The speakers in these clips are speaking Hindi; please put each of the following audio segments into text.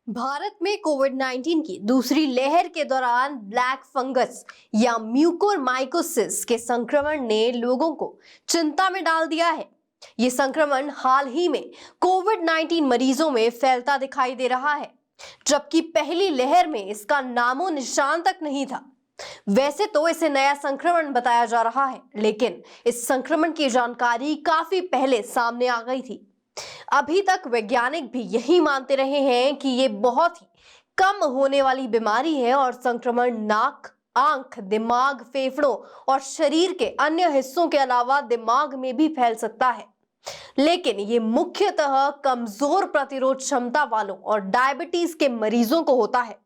भारत में कोविड-19 की दूसरी लहर के दौरान ब्लैक फंगस या म्यूकोरमाइकोसिस के संक्रमण ने लोगों को चिंता में डाल दिया है। ये संक्रमण हाल ही में कोविड-19 मरीजों में फैलता दिखाई दे रहा है, जबकि पहली लहर में इसका नामो निशान तक नहीं था। वैसे तो इसे नया संक्रमण बताया जा रहा है, लेकिन इस संक्रमण की जानकारी काफी पहले सामने आ गई थी। अभी तक वैज्ञानिक भी यही मानते रहे हैं कि ये बहुत ही कम होने वाली बीमारी है और संक्रमण नाक, आंख, दिमाग, फेफड़ों और शरीर के अन्य हिस्सों के अलावा दिमाग में भी फैल सकता है। लेकिन ये मुख्यतः कमजोर प्रतिरोध क्षमता वालों और डायबिटीज के मरीजों को होता है।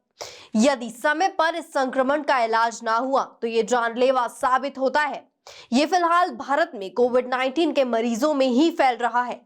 यदि समय पर इस संक्रमण का इलाज ना हुआ तो ये जानलेवा साबित होता है। ये फिलहाल भारत में कोविड-19 के मरीजों में ही फैल रहा है।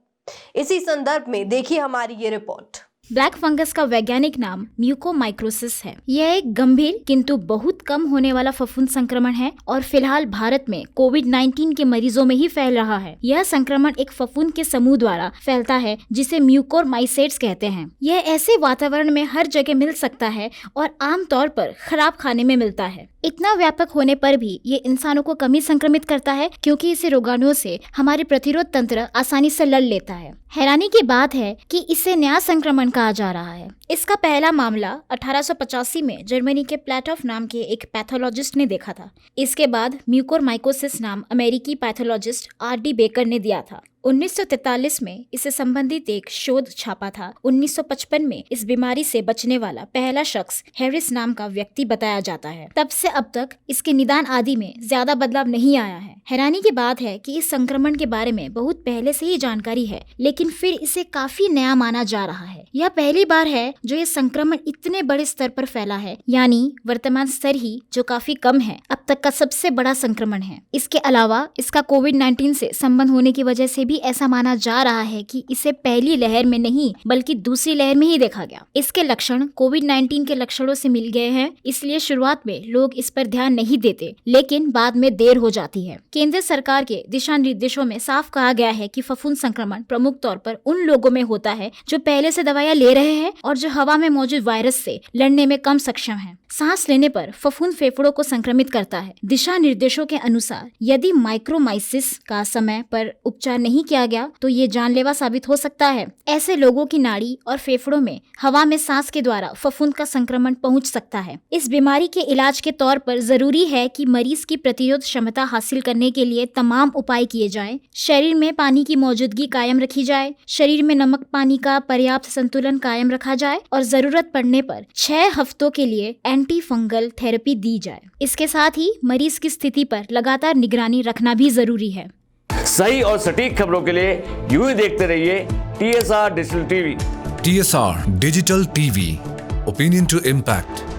इसी संदर्भ में देखिए हमारी ये रिपोर्ट। ब्लैक फंगस का वैज्ञानिक नाम म्यूकोमाइकोसिस है। यह एक गंभीर किंतु बहुत कम होने वाला फफूंद संक्रमण है और फिलहाल भारत में कोविड-19 के मरीजों में ही फैल रहा है। यह संक्रमण एक फफूंद के समूह द्वारा फैलता है जिसे म्यूकोरमाइसेट्स कहते हैं। यह ऐसे वातावरण में हर जगह मिल सकता है और आमतौर पर खराब खाने में मिलता है। इतना व्यापक होने पर भी ये इंसानों को कम ही संक्रमित करता है, क्योंकि इसे रोगाणुओं से हमारे प्रतिरोध तंत्र आसानी से लड़ लेता है। हैरानी की बात है कि इसे नया संक्रमण कहा जा रहा है। इसका पहला मामला 1885 में जर्मनी के प्लेटॉफ नाम के एक पैथोलॉजिस्ट ने देखा था। इसके बाद म्यूकोरमाइकोसिस नाम अमेरिकी पैथोलॉजिस्ट R.D. बेकर ने दिया था। 1943 में इससे संबंधित एक शोध छापा था। 1955 में इस बीमारी से बचने वाला पहला शख्स हैरिस नाम का व्यक्ति बताया जाता है। तब से अब तक इसके निदान आदि में ज्यादा बदलाव नहीं आया है। हैरानी की बात है कि इस संक्रमण के बारे में बहुत पहले से ही जानकारी है, लेकिन फिर इसे काफी नया माना जा रहा है। यह पहली बार है जो ये संक्रमण इतने बड़े स्तर पर फैला है, यानी वर्तमान स्तर ही जो काफी कम है, अब तक का सबसे बड़ा संक्रमण है। इसके अलावा इसका कोविड-19 से संबंध होने की वजह से भी ऐसा माना जा रहा है कि इसे पहली लहर में नहीं बल्कि दूसरी लहर में ही देखा गया। इसके लक्षण कोविड-19 के लक्षणों से मिल गए हैं, इसलिए शुरुआत में लोग इस पर ध्यान नहीं देते, लेकिन बाद में देर हो जाती है। केंद्र सरकार के दिशा निर्देशों में साफ कहा गया है कि फफूंद संक्रमण प्रमुख तौर पर उन लोगों में होता है जो पहले से दवाइयां ले रहे हैं और जो हवा में मौजूद वायरस से लड़ने में कम सक्षम है। सांस लेने पर फफूंद फेफड़ों को संक्रमित करता है। दिशा निर्देशों के अनुसार यदि माइक्रोमाइसिस का समय पर उपचार नहीं किया गया तो ये जानलेवा साबित हो सकता है। ऐसे लोगों की नाड़ी और फेफड़ों में हवा में सांस के द्वारा फफूंद का संक्रमण पहुंच सकता है। इस बीमारी के इलाज के तौर पर जरूरी है कि मरीज की प्रतिरोध क्षमता हासिल करने के लिए तमाम उपाय किए जाएं। शरीर में पानी की मौजूदगी कायम रखी जाए, शरीर में नमक पानी का पर्याप्त संतुलन कायम रखा जाए और जरूरत पड़ने पर 6 हफ्तों के लिए एंटी फंगल थेरेपी दी जाए। इसके साथ ही मरीज की स्थिति पर लगातार निगरानी रखना भी जरूरी है। सही और सटीक खबरों के लिए यूं ही देखते रहिए TSR digital TV. TSR digital TV, opinion to impact.